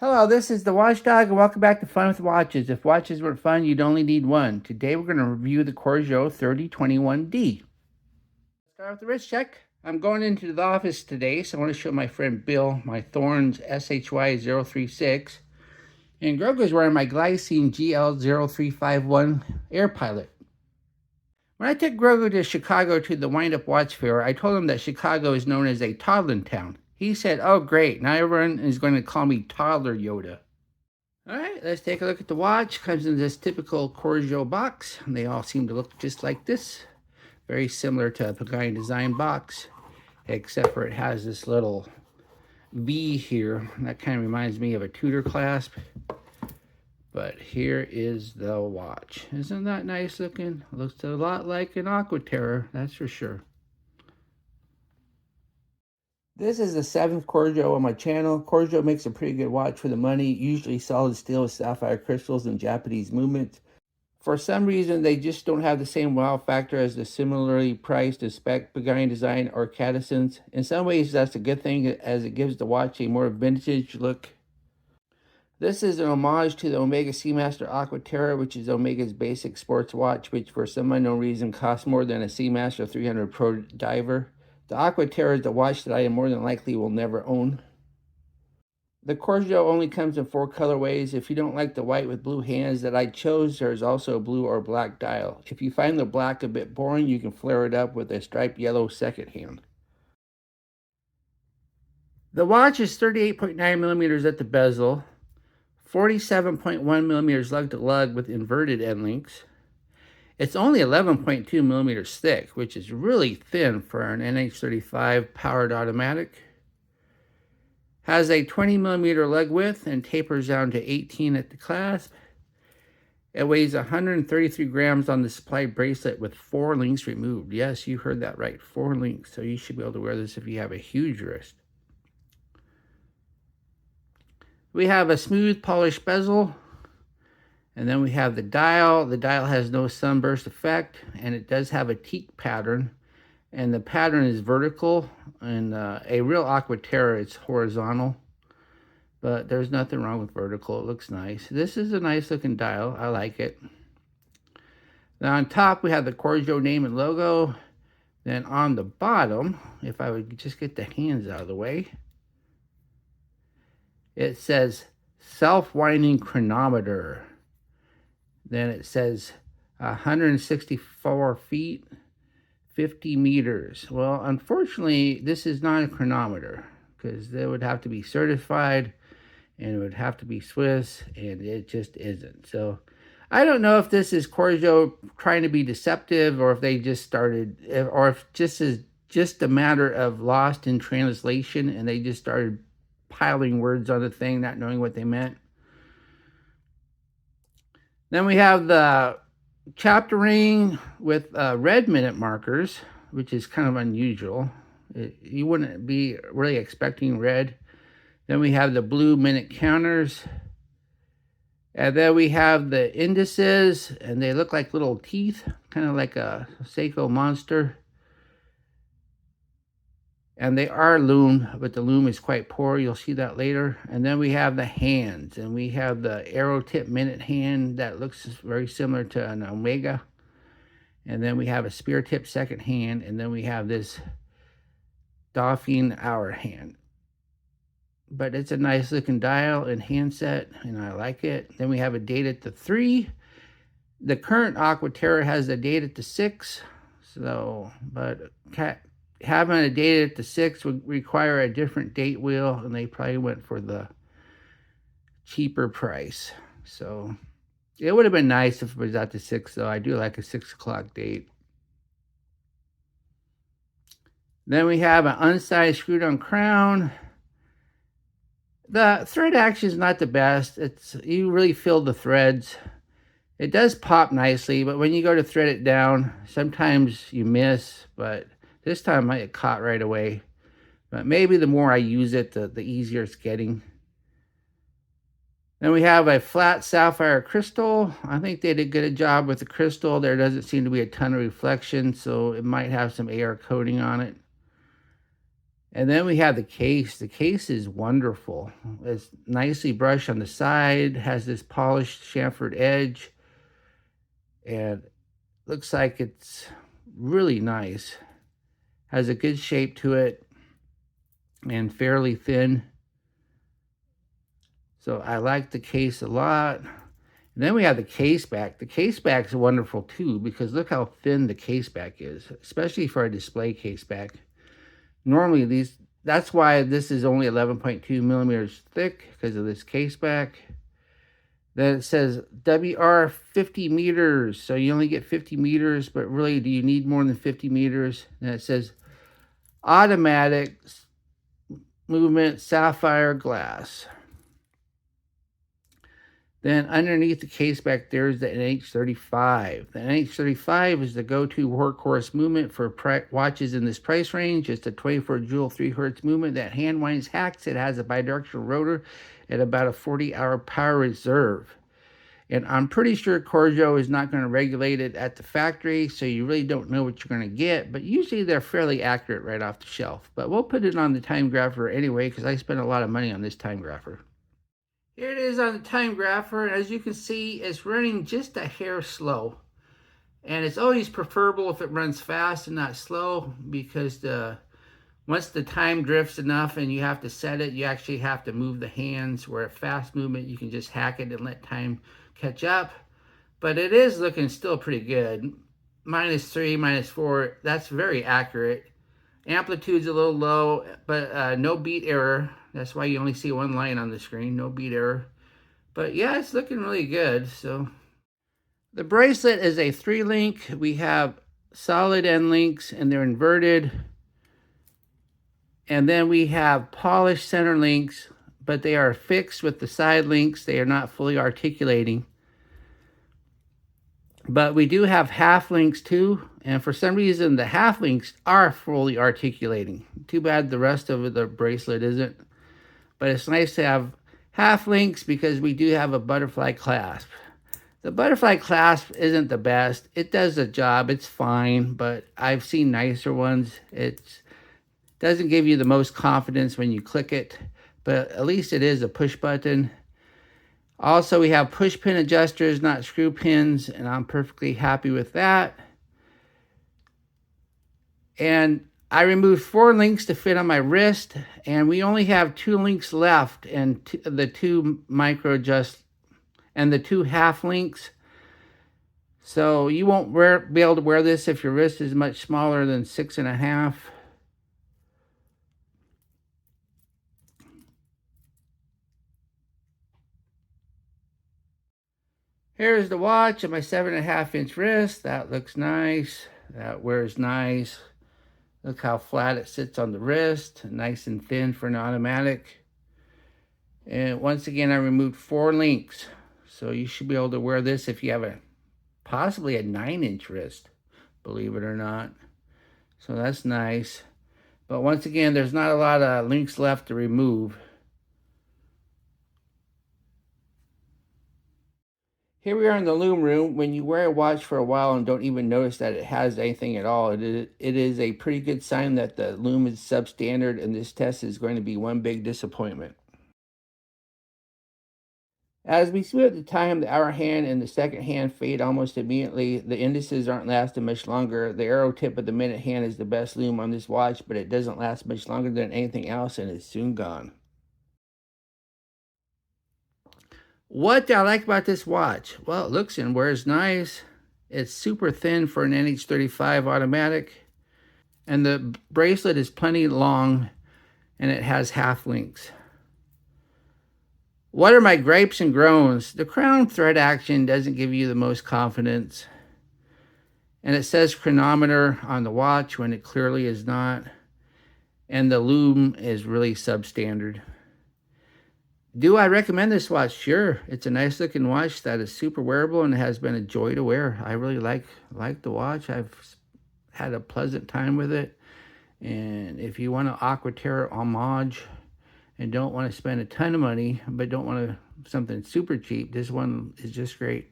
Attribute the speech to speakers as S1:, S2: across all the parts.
S1: Hello, this is the Watchdog, and welcome back to Fun with Watches. If watches weren't fun, you'd only need one. Today we're going to review the Corgeut 3021D. Start with the wrist check. I'm going into the office today, so I want to show my friend Bill my Thorns SHY036. And Grogu's wearing my Glycine GL0351 Air Pilot. When I took Grogu to Chicago to the Wind-Up Watch Fair, I told him that Chicago is known as a toddler town. He said, "Oh great, now everyone is going to call me Toddler Yoda." All right, let's take a look at the watch. Comes in this typical Corgeut box. They all seem to look just like this. Very similar to a Pagani design box, except for it has this little V here. That kind of reminds me of a Tudor clasp. But here is the watch. Isn't that nice looking? Looks a lot like an Aquaterra, that's for sure. This is the 7th Corgeut on my channel. Corgeut makes a pretty good watch for the money, usually solid steel with sapphire crystals and Japanese movement. For some reason, they just don't have the same wow factor as the similarly priced and spec Pagani design or Cadisons. In some ways, that's a good thing as it gives the watch a more vintage look. This is an homage to the Omega Seamaster Aquaterra, which is Omega's basic sports watch, which for some unknown reason costs more than a Seamaster 300 Pro Diver. The Aquaterra is the watch that I more than likely will never own. The Corgeut only comes in 4 colorways. If you don't like the white with blue hands that I chose, there is also a blue or black dial. If you find the black a bit boring, you can flare it up with a striped yellow second hand. The watch is 38.9 millimeters at the bezel, 47.1 millimeters lug to lug with inverted end links. It's only 11.2 millimeters thick, which is really thin for an NH35 powered automatic. Has a 20 millimeter leg width and tapers down to 18 at the clasp. It weighs 133 grams on the supplied bracelet with 4 links removed. Yes, you heard that right, 4 links. So you should be able to wear this if you have a huge wrist. We have a smooth polished bezel. And then we have the dial. The dial has no sunburst effect, and it does have a teak pattern. And the pattern is vertical, and a real Aquaterra, it's horizontal. But there's nothing wrong with vertical. It looks nice. This is a nice looking dial. I like it. Now on top, we have the Corgeut name and logo. Then on the bottom, if I would just get the hands out of the way, it says self-winding chronometer. Then it says 164 feet, 50 meters. Well, unfortunately, this is not a chronometer because they would have to be certified and it would have to be Swiss, and it just isn't. So I don't know if this is Corgeut trying to be deceptive, or if they just started, or if this is just a matter of lost in translation and they just started piling words on the thing, not knowing what they meant. Then we have the chapter ring with red minute markers, which is kind of unusual. You wouldn't be really expecting red. Then we have the blue minute counters. And then we have the indices, and they look like little teeth, kind of like a Seiko monster. And they are lume, but the lume is quite poor. You'll see that later. And then we have the hands, and we have the arrow tip minute hand that looks very similar to an Omega. And then we have a spear tip second hand, and then we have this Dauphine hour hand. But it's a nice looking dial and handset, and I like it. Then we have a date at the 3. The current Aquaterra has a date at the 6. So, but having a date at the 6 would require a different date wheel, and they probably went for the cheaper price. So it would have been nice if it was at the 6, though. I do like a 6 o'clock date. Then we have an unsized screwed-on crown. The thread action is not the best. You really feel the threads. It does pop nicely, but when you go to thread it down, sometimes you miss, but this time it caught right away. But maybe the more I use it, the easier it's getting. Then we have a flat sapphire crystal. I think they did a good job with the crystal. There doesn't seem to be a ton of reflection, so it might have some AR coating on it. And then we have the case. The case is wonderful. It's nicely brushed on the side, has this polished chamfered edge, and looks like it's really nice. Has a good shape to it and fairly thin. So I like the case a lot. And then we have the case back. The case back is wonderful too, because look how thin the case back is, especially for a display case back. Normally that's why this is only 11.2 millimeters thick, because of this case back. Then it says WR 50 meters, so you only get 50 meters, but really, do you need more than 50 meters? And it says automatic movement sapphire glass. Then underneath the case back there is the NH35. The NH35 is the go-to workhorse movement for watches in this price range. It's a 24 joule 3 hertz movement that hand winds hacks. It has a bidirectional rotor at about a 40-hour power reserve. And I'm pretty sure Corgeut is not going to regulate it at the factory, so you really don't know what you're going to get. But usually they're fairly accurate right off the shelf. But we'll put it on the Timegrapher anyway, because I spent a lot of money on this Timegrapher. Here it is on the Timegrapher, and as you can see, it's running just a hair slow. And it's always preferable if it runs fast and not slow, because once the time drifts enough and you have to set it, you actually have to move the hands, where a fast movement, you can just hack it and let time catch up. But it is looking still pretty good. -3, -4, that's very accurate. Amplitude's a little low, but no beat error. That's why you only see one line on the screen, no beat error. But yeah, it's looking really good. So the bracelet is a 3-link. We have solid end links, and they're inverted. And then we have polished center links, but they are fixed with the side links. They are not fully articulating. But we do have half links too, and for some reason the half links are fully articulating. Too bad the rest of the bracelet isn't. But it's nice to have half links, because we do have a butterfly clasp. The butterfly clasp isn't the best. It does the job, it's fine, but I've seen nicer ones. It doesn't give you the most confidence when you click it, but at least it is a push button. Also, we have push pin adjusters, not screw pins, and I'm perfectly happy with that. And I removed 4 links to fit on my wrist, and we only have 2 links left, and the 2 micro adjust and the 2 half links. So you won't be able to wear this if your wrist is much smaller than 6.5. Here's the watch at my 7.5-inch wrist. That looks nice. That wears nice. Look how flat it sits on the wrist. Nice and thin for an automatic. And once again, I removed 4 links. So you should be able to wear this if you have possibly a 9-inch wrist, believe it or not. So that's nice. But once again, there's not a lot of links left to remove. Here we are in the loom room. When you wear a watch for a while and don't even notice that it has anything at all, it is a pretty good sign that the loom is substandard, and this test is going to be one big disappointment. As we see at the time, the hour hand and the second hand fade almost immediately. The indices aren't lasting much longer. The arrow tip of the minute hand is the best loom on this watch, but it doesn't last much longer than anything else, and it's soon gone. What do I like about this watch? Well, it looks and wears nice. It's super thin for an NH35 automatic. And the bracelet is plenty long, and it has half links. What are my gripes and groans? The crown thread action doesn't give you the most confidence. And it says chronometer on the watch when it clearly is not. And the loom is really substandard. Do I recommend this watch? Sure. It's a nice looking watch that is super wearable and has been a joy to wear. I really like the watch. I've had a pleasant time with it. And if you want an Aquaterra homage and don't want to spend a ton of money, but don't want something super cheap, this one is just great.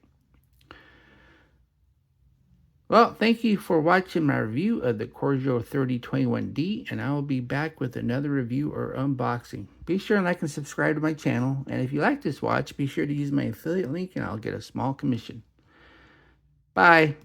S1: Well, thank you for watching my review of the Corgeut 3021D, and I will be back with another review or unboxing. Be sure and like and subscribe to my channel, and if you like this watch, be sure to use my affiliate link and I'll get a small commission. Bye.